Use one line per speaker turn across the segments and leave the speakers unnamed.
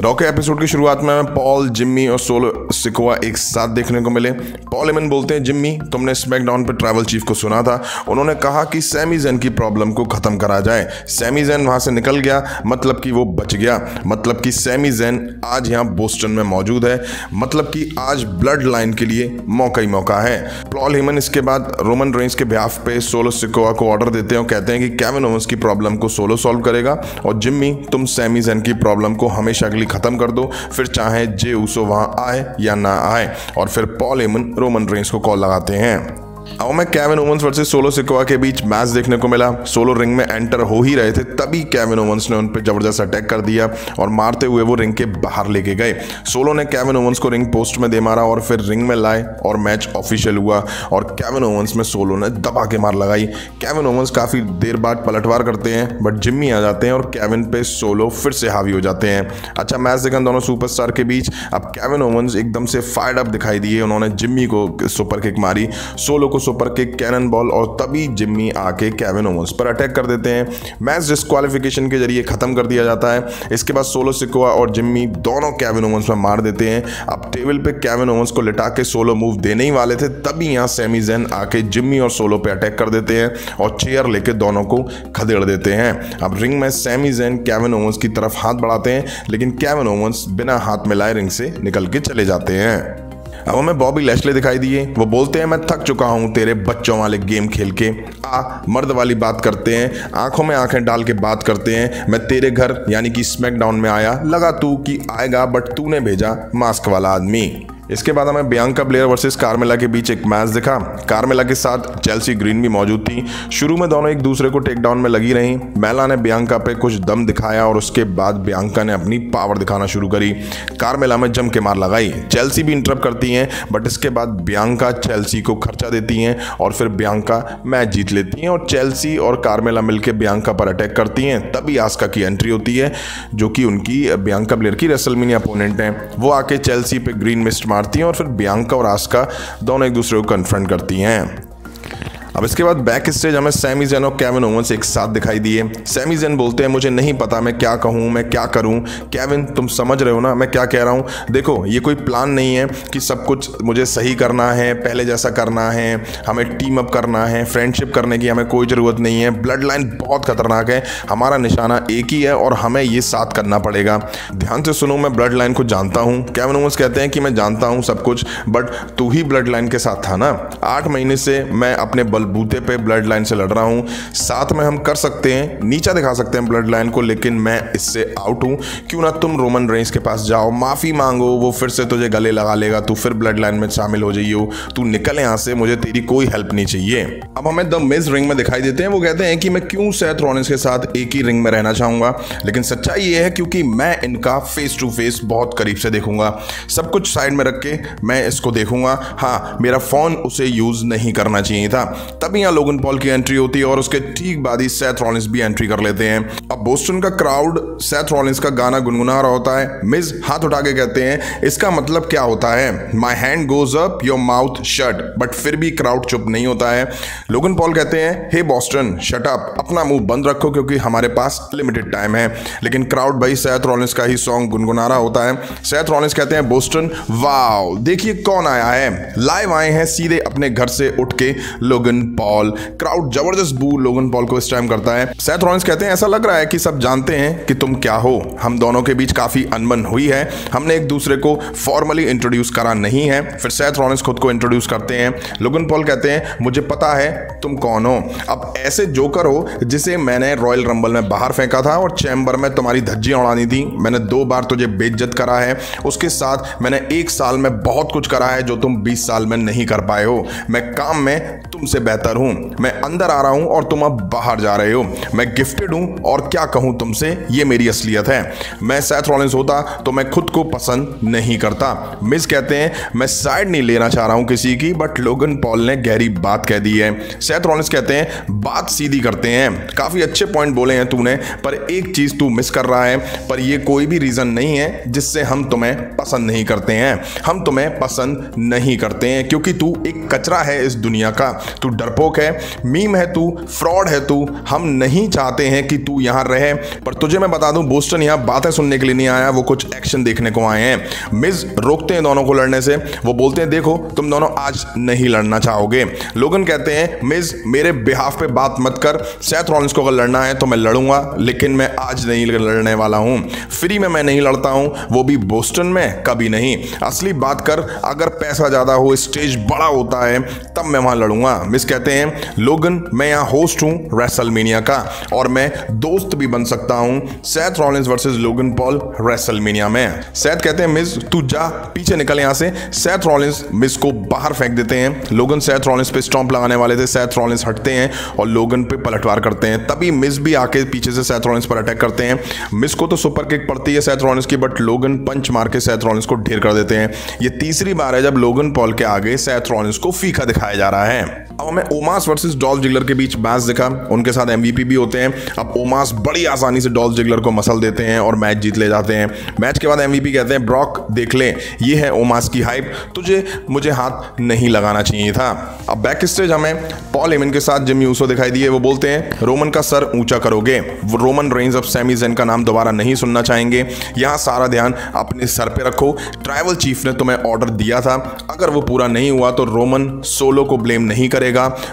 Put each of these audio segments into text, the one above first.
Raw के episode की शुरुआत में हमें पॉल, जिम्मी और सोलो सिकोआ एक साथ देखने को मिले। पॉल हेमन बोलते हैं, जिम्मी तुमने स्मैकडाउन पे ट्राइबल चीफ को सुना था, उन्होंने कहा कि सैमी ज़ैन की प्रॉब्लम को खत्म करा जाए। सैमी ज़ैन वहां से निकल गया, मतलब कि वो बच गया, मतलब कि सैमी ज़ैन आज यहाँ बोस्टन में मौजूद है, मतलब कि आज ब्लड लाइन के लिए मौका ही मौका है। पॉल हेमन इसके बाद रोमन रेंस के बिहाफ पे सोलो सिकोआ को ऑर्डर देते हैं और कहते हैं कि केविन ओवेंस की प्रॉब्लम को सोलो सॉल्व करेगा और जिम्मी तुम सैमी ज़ैन की प्रॉब्लम को हमेशा के लिए खत्म कर दो, फिर चाहे जे ऊसो वहां आए या ना आए। और फिर पॉल हेमन रोमन रेंस को कॉल लगाते हैं। अब हमें Kevin Owens versus solo Sikoa के बीच मैच देखने को मिला। सोलो रिंग में एंटर हो ही रहे थे, तभी केविन ओवेंस ने उन पर जबरदस्त अटैक कर दिया और मारते हुए वो रिंग के बाहर लेके गए। सोलो ने केविन ओवेंस को रिंग पोस्ट में दे मारा और फिर रिंग में लाए और मैच ऑफिशियल हुआ और केविन ओवेंस में सोलो ने दबा के मार लगाई। केविन ओवेंस काफी देर बाद पलटवार करते हैं, बट जिम्मी आ जाते हैं और केविन पे सोलो फिर से हावी हो जाते हैं। अच्छा मैच देखा दोनों सुपरस्टार के बीच। अब केविन ओवेंस एकदम से फायर्ड अप दिखाई दिए, उन्होंने जिम्मी को सुपर किक मारी, सोलो को सुपर किक, कैनन बॉल, और तभी जिम्मी आके केविन ओवेंस पर अटैक कर देते हैं। मैच डिस्क्वालिफिकेशन के जरिए खत्म कर दिया जाता है। इसके बाद सोलो सिकोआ और जिम्मी दोनों केविन ओवेंस में मार देते हैं। अब टेबल पे केविन ओवेंस को लिटा के सोलो मूव देने ही वाले थे, तभी यहाँ सैमी ज़ैन आके जिम्मी और सोलो पे अटैक कर देते हैं और चेयर लेके दोनों को खदेड़ देते हैं। अब रिंग में सैमी ज़ैन केविन ओवेंस की तरफ हाथ बढ़ाते हैं, लेकिन केविन ओवेंस बिना हाथ मिलाए रिंग से निकल के चले जाते हैं। अब हमें बॉबी लैशले दिखाई दिए। वो बोलते हैं, मैं थक चुका हूं तेरे बच्चों वाले गेम खेल के, मर्द वाली बात करते हैं, आंखों में आंखें डाल के बात करते हैं। मैं तेरे घर यानी कि स्मैकडाउन में आया, लगा तू कि आएगा, बट तूने भेजा मास्क वाला आदमी। इसके बाद हमें बियांका ब्लेयर वर्सेस कार्मेला के बीच एक मैच दिखा। कार्मेला के साथ चेल्सी ग्रीन भी मौजूद थी। शुरू में दोनों एक दूसरे को टेक डाउन में लगी रही। मेला ने बियांका पे कुछ दम दिखाया और उसके बाद बियांका ने अपनी पावर दिखाना शुरू करी। कार्मेला में जम के मार लगाई। चेल्सी भी इंटरप्ट करती हैं, बट इसके बाद बियांका चेल्सी को खर्चा देती हैं और फिर बियांका मैच जीत लेती हैं और चेल्सी और कार्मेला मिलकर बियांका पर अटैक करती हैं। तभी आस्का की एंट्री होती है, जो कि उनकी बियांका ब्लेयर की रेसलमेनिया अपोनेंट हैं। वो आके चेल्सी पे ग्रीन मिस्ट मारती हैं और फिर बियांका और आस्का दोनों एक दूसरे को कन्फ्रंट करती हैं। अब इसके बाद बैक स्टेज हमें सैमी ज़ैन और केविन ओवेंस एक साथ दिखाई दिए। सैमी ज़ैन बोलते हैं, मुझे नहीं पता मैं क्या कहूँ, मैं क्या करूँ। केविन तुम समझ रहे हो ना मैं क्या कह रहा हूँ। देखो ये कोई प्लान नहीं है कि सब कुछ मुझे सही करना है, पहले जैसा करना है, हमें टीम अप करना है, फ्रेंडशिप करने की हमें कोई ज़रूरत नहीं है। ब्लड लाइन बहुत खतरनाक है, हमारा निशाना एक ही है और हमें ये साथ करना पड़ेगा। ध्यान से सुनो, मैं ब्लड लाइन को जानता हूँ। केविन ओवेंस कहते हैं कि मैं जानता हूँ सब कुछ, बट तू ही ब्लड लाइन के साथ था ना। 8 महीने से मैं अपने बूते पे ब्लड लाइन से लड़ रहा हूं। साथ में हम कर सकते हैं, नीचा दिखा सकते हैं ब्लड लाइन को, लेकिन मैं इससे आउट हूं। क्यों ना तुम रोमन रेंस के पास जाओ, माफी मांगो, वो फिर से तुझे गले लगा लेगा, तू फिर ब्लड लाइन में शामिल हो जाइयो, तू निकल यहां से, मुझे तेरी कोई हेल्प नहीं चाहिए। अब हमें द मिज रिंग में दिखाई देते हैं। वो कहते हैं कि मैं क्यों सेथ रॉलिंस के साथ एक ही रिंग में रहना चाहूंगा, लेकिन सच्चाई ये है क्योंकि मैं इनका फेस टू फेस बहुत करीब से देखूंगा। सब कुछ साइड में रख के मैं इसको देखूंगा। हाँ, मेरा फोन उसे यूज नहीं करना चाहिए था। तभी लोगन पॉल की एंट्री होती है और उसके ठीक बाद ही सेथ रॉलिंस भी एंट्री कर लेते हैं। अब बोस्टन का क्राउड सेथ रॉलिंस का गाना गुनगुना रहा होता है। मिज हाथ उठा के कहते हैं, इसका मतलब क्या होता है, my hand goes up your mouth shut, but फिर भी क्राउड चुप नहीं होता है। लोगन पॉल कहते हैं, हे बॉस्टन शट अप, अपना मुंह बंद रखो क्योंकि हमारे पास लिमिटेड टाइम है। लेकिन क्राउड भाई सेथ रॉलिंस का ही सॉन्ग गुनगुना रहा होता है। सेथ रॉलिंस कहते हैं, बोस्टन वाओ देखिए कौन आया है, लाइव आए हैं सीधे अपने घर से उठ के लोगन पॉल। क्राउड जबरदस्त बू लोगन पॉल को इस टाइम करता है। सेथ रॉलिंस कहते हैं, ऐसा लग रहा है कि सब जानते हैं कि तुम क्या हो। हम दोनों के बीच काफी अनबन हुई है, हमने एक दूसरे को फॉर्मली इंट्रोड्यूस करा नहीं है। फिर सेथ रॉलिंस खुद को इंट्रोड्यूस करते हैं। लोगन पॉल कहते हैं, मुझे पता है तुम कौन हो। अब ऐसे जोकर हो जिसे मैंने रॉयल रंबल में बाहर फेंका था और चैम्बर में तुम्हारी धज्जियां उड़ानी थी। मैंने 2 बार तुझे बेइज्जत करा है, उसके साथ मैंने 1 साल में बहुत कुछ करा है जो तुम 20 साल में नहीं कर पाए हो। मैं काम में तुमसे बेहतर हूं। मैं अंदर आ रहा हूं और तुम अब बाहर जा रहे हो। मैं गिफ्टेड हूं और क्या कहूं तुमसे, ये मेरी असलियत है। मैं सेथ रॉलिंस होता तो मैं खुद को पसंद नहीं करता। मिज कहते हैं, मैं साइड नहीं लेना चाह रहा हूं किसी की, बट लोगन पॉल ने गहरी बात कह दी है। सेथ रॉलिंस कहते हैं, बात सीधी करते हैं, काफी अच्छे पॉइंट बोले हैं तूने, पर एक चीज तू मिस कर रहा है। पर ये कोई भी रीजन नहीं है जिससे हम तुम्हें पसंद नहीं करते हैं। हम तुम्हें पसंद नहीं करते हैं क्योंकि तू एक कचरा है इस दुनिया का। तू डरपोक है, मीम है तू, फ्रॉड है तू, हम नहीं चाहते हैं कि तू यहाँ रहे। पर तुझे मैं बता दूं, बोस्टन यहाँ बातें सुनने के लिए नहीं आया, वो कुछ एक्शन देखने को आए हैं। मिज रोकते हैं दोनों को लड़ने से, वो बोलते हैं देखो तुम दोनों आज नहीं लड़ना चाहोगे। लोगन कहते हैं मिज मेरे बिहाफ पे बात मत कर, सेथ रॉलिंस को अगर लड़ना है तो मैं लड़ूंगा, लेकिन मैं आज नहीं लड़ने वाला हूं। फ्री में मैं नहीं लड़ता हूं, वो भी बोस्टन में कभी नहीं। असली बात कर, अगर पैसा ज्यादा हो, स्टेज बड़ा होता है, तब मैं वहां लड़ूंगा। मिस कहते हैं लोगन मैं यहाँ होस्ट हूं रेसलमेनिया का, और मैं दोस्त भी बन सकता हूं Seth Rollins versus Logan Paul WrestleMania में। सेथ कहते हैं मिस तू जा पीछे निकल यहाँ से। सेथ रॉलिंस मिस को बाहर फेंक देते हैं। लोगन सेथ रॉलिंस पे स्टॉम्प लगाने वाले थे, सेथ रॉलिंस हटते हैं और लोगन पे पलटवार करते हैं। तभी मिस भी आके पीछे से सेथ रॉलिंस पर अटैक करते हैं। मिस को तो सुपर किक पड़ती है सेथ रॉलिंस की, बट लोगन पंच मार के सेथ रॉलिंस को ढेर कर देते हैं। ये तीसरी बार है जब लोगन पॉल के आगे सेथ रॉलिंस को फीका दिखाया जा रहा है। अब हमें ओमास वर्सेस डॉल्फ जिगलर के बीच मैच दिखा, उनके साथ एमवीपी भी होते हैं। अब ओमास बड़ी आसानी से डॉल्फ जिगलर को मसल देते हैं और मैच जीत ले जाते हैं। मैच के बाद एमवीपी कहते हैं ब्रॉक देख ले, ये है ओमास की हाइप, तुझे मुझे हाथ नहीं लगाना चाहिए था। अब बैक स्टेज हमें पॉल हेमन के साथ जिमी ऊसो दिखाई दिए। वो बोलते हैं रोमन का सर ऊंचा करोगे, वो रोमन रेंज अब सैमी ज़ेन का नाम दोबारा नहीं सुनना चाहेंगे, यहाँ सारा ध्यान अपने सर पे रखो। ट्राइबल चीफ ने तुम्हें ऑर्डर दिया था, अगर वो पूरा नहीं हुआ तो रोमन सोलो को ब्लेम नहीं करेगा,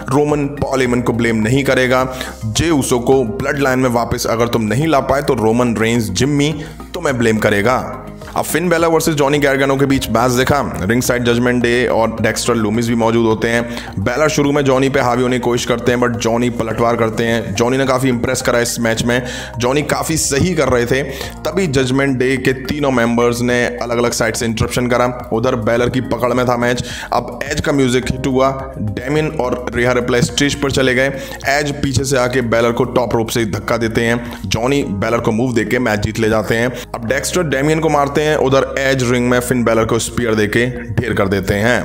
रोमन पॉल हेमन को ब्लेम नहीं करेगा। जे ऊसो को ब्लड लाइन में वापस अगर तुम नहीं ला पाए तो रोमन रेंज जिम्मी तुम्हें ब्लेम करेगा। अब फिन बेला वर्सेस जॉनी गार्गानो के बीच मैच देखा। रिंग साइड जजमेंट डे और डेक्स्टर लूमिस भी मौजूद होते हैं। बेला शुरू में जॉनी पे हावी होने की कोशिश करते हैं, बट जॉनी पलटवार करते हैं। जॉनी ने काफ़ी इंप्रेस करा इस मैच में, जॉनी काफ़ी सही कर रहे थे। तभी जजमेंट डे के तीनों मेंबर्स ने अलग अलग साइड से इंटरप्शन करा। उधर बेलर की पकड़ में था मैच। अब एज का म्यूजिक हिट हुआ, डेमिन और रिहा रिप्ले स्टेज पर चले गए। एज पीछे से आके बेलर को टॉप रोप से धक्का देते हैं। जॉनी बेलर को मूव देके मैच जीत ले जाते हैं। अब डेक्स्टर डेमियन को मारते हैं, उधर एज रिंग में फिन बेलर को स्पीयर देके ढेर कर देते हैं।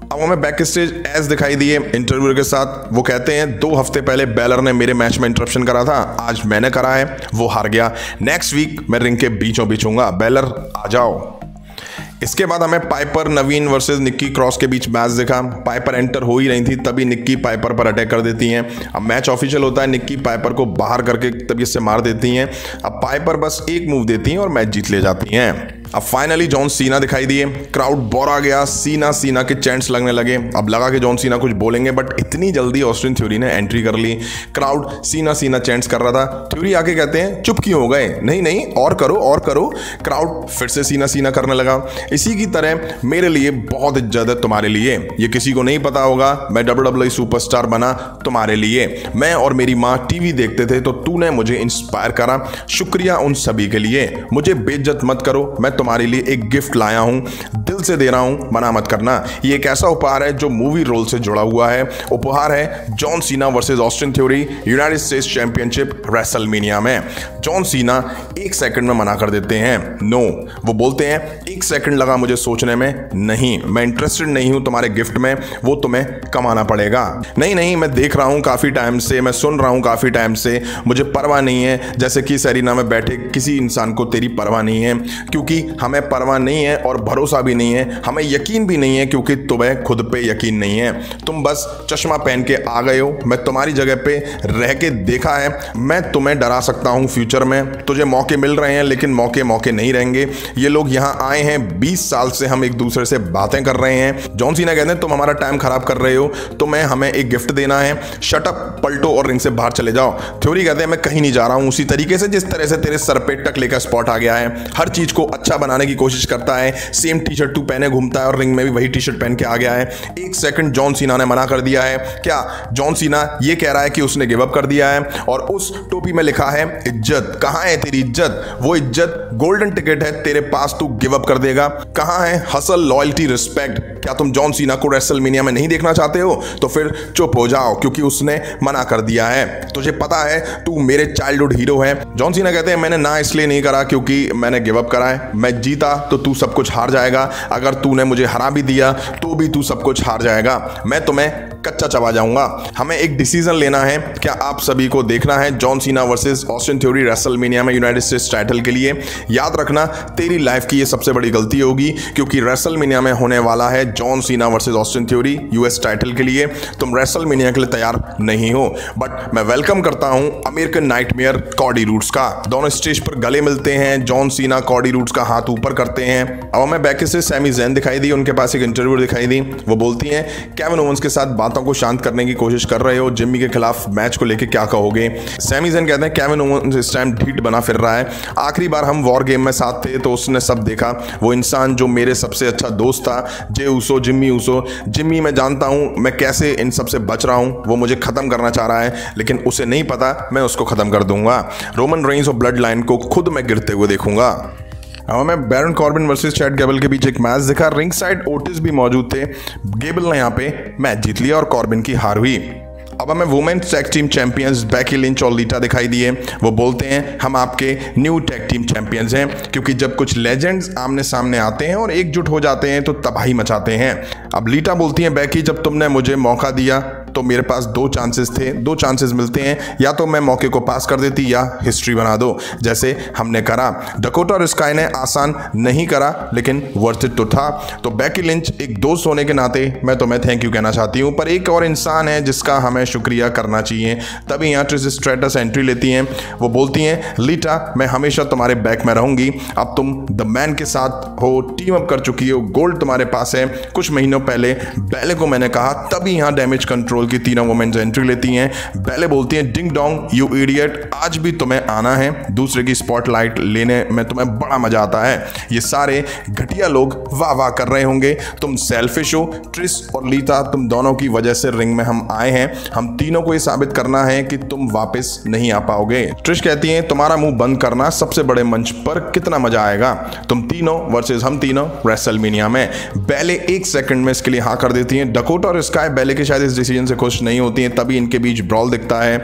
अब हमें बैक स्टेज एज दिखाई दिए इंटरव्यू के साथ। वो कहते हैं 2 हफ्ते पहले बेलर ने मेरे मैच में इंटरप्शन करा था, आज मैंने करा है, वो हार गया। नेक्स्ट वीक मैं रिंग के बीचों बीच हूंगा, बेलर आ जाओ। इसके बाद हमें पाइपर नवीन वर्सेस निक्की क्रॉस के बीच मैच देखा। पाइपर एंटर हो ही रही थी, तभी निक्की पाइपर पर अटैक कर देती हैं। अब मैच ऑफिशियल होता है, निक्की पाइपर को बाहर करके तभी से मार देती हैं। अब पाइपर बस एक मूव देती हैं और मैच जीत ले जाती हैं। अब फाइनली जॉन सीना दिखाई दिए। क्राउड बोरा गया, सीना के चैंट्स लगने लगे। अब लगा कि जॉन सीना कुछ बोलेंगे, बट इतनी जल्दी ऑस्टिन थ्योरी ने एंट्री कर ली। क्राउड सीना चैंट्स कर रहा था। थ्योरी आके कहते हैं चुप क्यों हो गए, नहीं और करो। क्राउड फिर से सीना करने लगा। इसी की तरह मेरे लिए बहुत इज्जत है तुम्हारे लिए, ये किसी को नहीं पता होगा, मैं WWE सुपरस्टार बना तुम्हारे लिए। मैं और मेरी माँ टीवी देखते थे तो तूने मुझे इंस्पायर करा, शुक्रिया उन सभी के लिए। मुझे बेइज्जत मत करो, मैं तुम्हारे लिए एक गिफ्ट लाया हूं, दिल से दे रहा हूं, मना मत करना। ये एक ऐसा उपहार है जो मूवी रोल से जुड़ा हुआ है। उपहार है John Cena versus Austin Theory United States championship WrestleMania में। जॉन सीना 1 सेकंड में मना कर देते हैं, नो। वो बोलते हैं 1 सेकंड लगा मुझे सोचने में, नहीं मैं इंटरेस्टेड नहीं हूं तुम्हारे गिफ्ट में, वो तुम्हें कमाना पड़ेगा। नहीं मैं देख रहा हूं काफी टाइम से, मैं सुन रहा हूं काफी टाइम से, मुझे परवाह नहीं है, जैसे कि सेरिना में बैठे किसी इंसान को तेरी परवाह नहीं है, क्योंकि हमें परवाह नहीं है और भरोसा भी नहीं है, हमें यकीन भी नहीं है क्योंकि तुम्हें खुद पे यकीन नहीं है। तुम बस चश्मा पहन के आ गए हो, मैं तुम्हारी जगह पे रह के देखा है, मैं तुम्हें डरा सकता हूं फ्यूचर में। तुझे मौके मिल रहे हैं लेकिन मौके नहीं रहेंगे। ये लोग यहाँ आए हैं, 20 साल से हम एक दूसरे से बातें कर रहे हैं। जॉन सीना कहते हैं तुम हमारा टाइम खराब कर रहे हो, तुम्हें हमें एक गिफ्ट देना है, शट अप, पलटो और रिंग से बाहर चले जाओ। थ्योरी कहते हैं मैं कहीं नहीं जा रहा हूं, उसी तरीके से जिस तरह से तेरे सर पे टकले का स्पॉट आ गया है। हर चीज को अच्छा बनाने की कोशिश करता है, सेम टी शर्ट तू पहने घूमता है और रिंग में भी वही टी शर्ट पहन के आ गया है। 1 सेकंड जॉन सीना ने मना कर दिया है। क्या जॉन सीना ये कह रहा है कि उसने गिव अप कर दिया है? और उस टोपी में लिखा है इज्जत। कहां है तेरी इज्जत? वो इज्जत गोल्डन टिकट है तेरे पास, तू गिव अप कर देगा? कहां है हसल, लॉयल्टी, रिस्पेक्ट? क्या तुम जॉन सीना को रेसलमेनिया में नहीं देखना चाहते हो? तो फिर चुप हो जाओ, क्योंकि उसने मना कर दिया है। तुझे पता है तू मेरे चाइल्डहुड हीरो है। जॉन सीना कहते हैं मैंने ना इसलिए नहीं करा क्योंकि मैंने गिव अप करा है, मैं जीता तो तू सब कुछ हार जाएगा, अगर तूने मुझे हरा भी दिया तो भी तू सब कुछ हार जाएगा, मैं तुम्हें कच्चा चबा जाऊंगा। हमें एक डिसीजन लेना है, क्या आप सभी को देखना है John Cena versus Austin theory WrestleMania में यूनाइटेड स्टेट्स टाइटल के लिए? याद रखना तेरी लाइफ की ये सबसे बड़ी गलती होगी, क्योंकि रेसलमेनिया में होने वाला है John Cena versus Austin theory US title के लिए। तुम रेसलमेनिया के लिए तैयार नहीं हो, बट मैं वेलकम करता हूं अमेरिकन नाइटमेयर कॉडी रूड्स का। दोनों स्टेज पर गले मिलते हैं, जॉन सीना कॉडी रूड्स का हाथ ऊपर करते हैं। अब हमें बैक से सैमी ज़ैन दिखाई दी, उनके पास एक इंटरव्यू दिखाई दी। वो बोलती हैं केविन ओवेंस के साथ बातों को शांत करने की कोशिश कर रहे हो, जिम्मी के खिलाफ मैच को लेकर क्या कहोगे। सैमी ज़ैन कहते हैं केविन ओवेंस इस टाइम ढीठ बना फिर रहा है। आखिरी बार हम वॉर गेम में साथ थे तो उसने सब देखा। वो इंसान जो मेरे सबसे अच्छा दोस्त था, Jey Uso, Jimmy Uso. Jimmy मैं जानता हूं मैं कैसे इन सब से बच रहा हूं। वो मुझे खत्म करना चाह रहा है, लेकिन उसे नहीं पता मैं उसको खत्म कर दूंगा। रोमन रेंस और ब्लड लाइन को खुद मैं गिरते हुए देखूंगा। अब हमें बैरन कॉर्बिन वर्सेस चैड गैबल के बीच एक मैच दिखा। रिंग साइड ओटिस भी मौजूद थे। गैबल ने यहाँ पे मैच जीत लिया और कॉर्बिन की हार हुई। अब हमें women's tag team champions Becky Lynch और लीटा दिखाई दिए। वो बोलते हैं हम आपके न्यू टैग टीम चैंपियंस हैं, क्योंकि जब कुछ लेजेंड्स आमने सामने आते हैं और एकजुट हो जाते हैं तो तबाही मचाते हैं। अब लीटा बोलती हैं बेकी, जब तुमने मुझे मौका दिया तो मेरे पास दो चांसेस थे, दो चांसेस मिलते हैं, या तो मैं मौके को पास कर देती या हिस्ट्री बना दो, जैसे हमने करा। डकोटा और स्काई ने आसान नहीं करा, लेकिन वर्थ इट तो था। तो बेकी लिंच, एक दोस्त होने के नाते मैं तुम्हें थैंक यू कहना चाहती हूँ, पर एक और इंसान है जिसका हमें शुक्रिया करना चाहिए। तभी यहाँ ट्रिश स्ट्रेटस एंट्री लेती हैं। वो बोलती हैं लीटा, मैं हमेशा तुम्हारे बैक में रहूंगी। अब तुम द मैन के साथ हो, टीम अप कर चुकी हो, गोल्ड तुम्हारे पास है। कुछ महीनों पहले बैले को मैंने कहा, तभी यहाँ डैमेज कंट्रोल की तीनों वुमेन्स एंट्री लेती हैं। बैले बोलती हैं डिंग डोंग यू इडियट, आज भी तुम्हें आना है, दूसरे की स्पॉटलाइट लेने में तुम्हें बड़ा मजा आता है। ये सारे घटिया लोग वाह वाह कर रहे होंगे, तुम सेल्फिश हो। ट्रिश और लीटा, तुम दोनों की वजह से रिंग में हम आए हैं। हम तीनों को ये साबित करना है कि तुम वापस नहीं आ पाओगे। ट्रिश कहती हैं तुम्हारा मुंह बंद करना, सबसे बड़े मंच पर कितना मजा आएगा, तुम तीनों वर्सेस हम तीनों रेसलमेनिया में। बैले एक सेकंड में इसके लिए हाँ कर देती हैं। डकोटा और स्काई बैले के शायद इस डिसीजन से खुश नहीं होती हैं, तभी इनके बीच ब्रॉल दिखता है।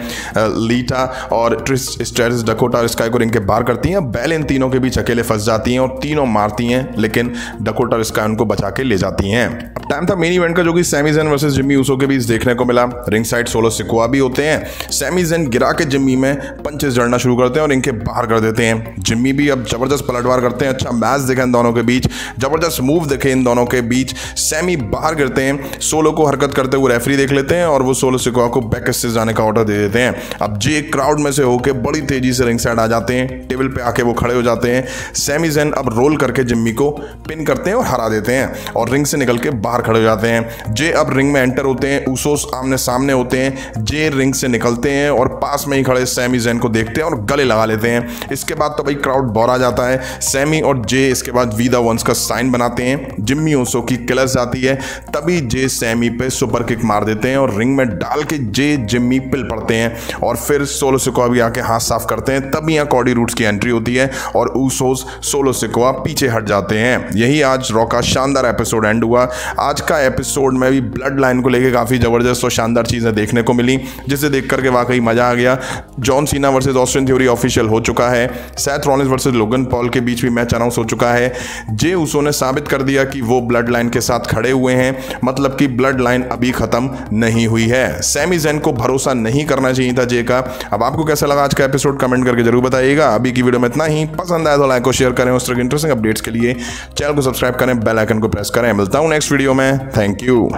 लीटा और ट्रिश स्ट्रेटस डकोटा और स्काई को रिंग के बाहर करती हैं। बैले इन तीनों के बीच अकेले फंस जाती हैं और तीनों मारती हैं, लेकिन डकोटा और स्काई उनको बचा के ले जाती हैं। अब टाइम था मेन इवेंट का, जो कि सैमी ज़ैन वर्सेस जिम्मी ऊसो के बीच देखने को मिला। रिंग साइड सोलो सिकोआ भी होते हैं। सैमी ज़ैन गिरा के जिम्मी में पंचेस जड़ना शुरू करते हैं और इनके बाहर कर देते हैं। जिम्मी भी अब जबरदस्त पलटवार करते हैं। अच्छा मैच दिखे इन दोनों के बीच, जबरदस्त मूव दिखे इन दोनों के बीच। सैमी बाहर गिरते हैं, सोलो को हरकत करते हुए रेफरी देख लेते हैं और वो सोलो सिकोआ को बैक से जाने का ऑर्डर दे देते हैं। अब जे क्राउड में से होके बड़ी तेजी से रिंग साइड आ जाते हैं। टेबल पे आके वो खड़े हो जाते हैं। सैमी ज़ैन अब रोल करके जिम्मी को पिन करते हैं और हरा देते हैं और रिंग से निकल के बाहर खड़े हो जाते हैं। जे अब रिंग में एंटर होते हैं। ऊसोस आमने सामने होते हैं। जे रिंग से निकलते हैं और पास में ही खड़े सैमी ज़ैन को देखते हैं और गले लगा लेते हैं। इसके बाद तो भाई क्राउड बौर आ जाता है। सैमी और जे इसके बाद वी द वंस का साइन बनाते हैं। जिम्मी ऊसो की किलर्स आती है, तभी जे सैमी पे सुपर किक मार देते हैं और रिंग में डाल के जे जिम्मी पिल पड़ते हैं और फिर सोलो सिकोआ भी आके हाथ साफ करते हैं। तभी यहाँ कॉडी रूड्स की एंट्री होती है और ऊसोस सोलो सिकोआ पीछे हट जाते हैं। यही आज रॉ का शानदार एपिसोड एंड हुआ। आज का एपिसोड में भी ब्लड लाइन को लेकर काफ़ी ज़बरदस्त और शानदार चीज़ें देखने को मिली, जिसे देख करके वाकई मज़ा आ गया। John Cena versus Austin theory official हो चुका है। Seth Rollins versus Logan Paul के बीच भी मैच अनाउंस हो चुका है। जे ऊसो ने साबित कर दिया कि वो ब्लड लाइन के साथ खड़े हुए हैं, मतलब कि ब्लड लाइन अभी ख़त्म नहीं हुई है। सैमी ज़ैन को भरोसा नहीं करना चाहिए था जे का। अब आपको कैसा लगा आज का एपिसोड, कमेंट करके जरूर बताइएगा। अभी की वीडियो में इतना ही। पसंद आया तो लाइक और शेयर करें। उस तरह के इंटरेस्टिंग अपडेट्स के लिए चैनल को सब्सक्राइब करें, बेल आइकन को प्रेस करें। मिलता हूं नेक्स्ट वीडियो में। Thank you.